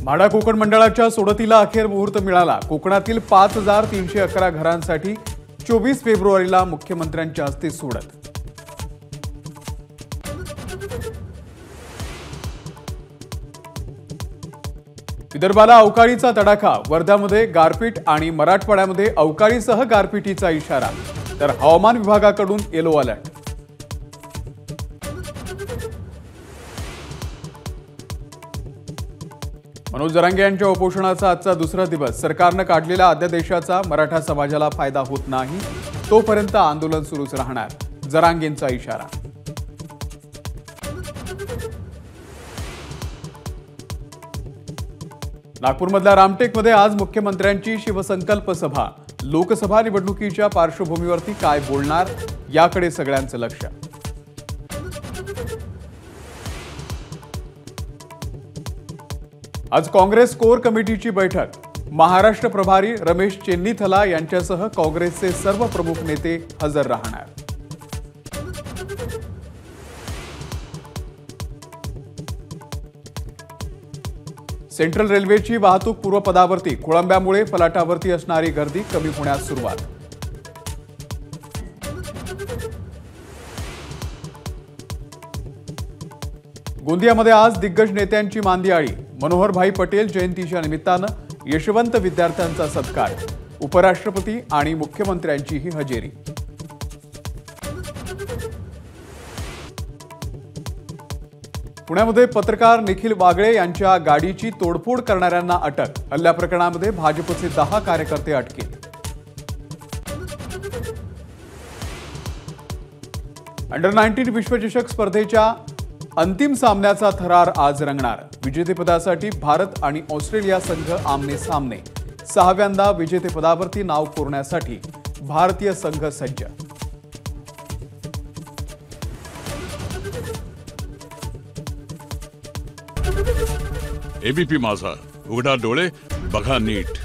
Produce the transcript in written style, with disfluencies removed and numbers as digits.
म्हाडा कोकण मंडळाच्या सोडतीला अखेर मुहूर्त मिळाला। कोकणातील 5311 घरांसाठी 24 फेब्रुवारीला मुख्यमंत्र्यांच्या हस्ते सोडत। विदर्भाला अवकाळीचा तडाखा, वर्ध्यामध्ये गारपीट आणि मराठवाड्यामध्ये अवकाळीसह गारपिटीचा इशारा, तर हवामान विभागाकडून येलो अलर्ट। मनोज जरांगे यांच्या उपोषणाचा आजचा दुसरा दिवस। सरकारने काढलेल्या अध्यादेशाचा मराठा समाजाला फायदा होत नाही, तोपर्यंत आंदोलन सुरूच राहणार, जरांगेंचा इशारा। नागपूरमधल्या रामटेकमध्ये आज मुख्यमंत्र्यांची शिवसंकल्प सभा। लोकसभा निवडणुकीच्या पार्श्वभूमीवरती काय बोलणार, याकडे सगळ्यांचं लक्ष। आज काँग्रेस कोर कमिटीची बैठक। महाराष्ट्र प्रभारी रमेश चेन्नीथला यांच्यासह काँग्रेसचे सर्व प्रमुख नेते हजर राहणार। सेंट्रल रेल्वेची वाहतूक पूर्वपदावरती, खोळंब्यामुळे फलाटावरती असणारी गर्दी कमी होण्यास सुरुवात। गोंदियामध्ये आज दिग्गज नेत्यांची मांदियाळी। मनोहरभाई पटेल जयंतीच्या निमित्तानं यशवंत विद्यार्थ्यांचा सत्कार, उपराष्ट्रपती आणि मुख्यमंत्र्यांचीही हजेरी। पुण्यामध्ये पत्रकार निखिल वागळे यांच्या गाडीची तोडफोड करणाऱ्यांना अटक। हल्ल्या प्रकरणामध्ये भाजपचे 10 कार्यकर्ते अटकेत। अंडर-19 विश्वचषक स्पर्धेच्या अंतिम सामन्याचा थरार आज रंगणार। विजेतेपदासाठी भारत आणि ऑस्ट्रेलिया संघ आमने सामने। 6व्यांदा विजेतेपदावरती नाव कोरण्यासाठी भारतीय संघ सज्ज। एबीपी माझा, उघडा डोळे बघा नीट।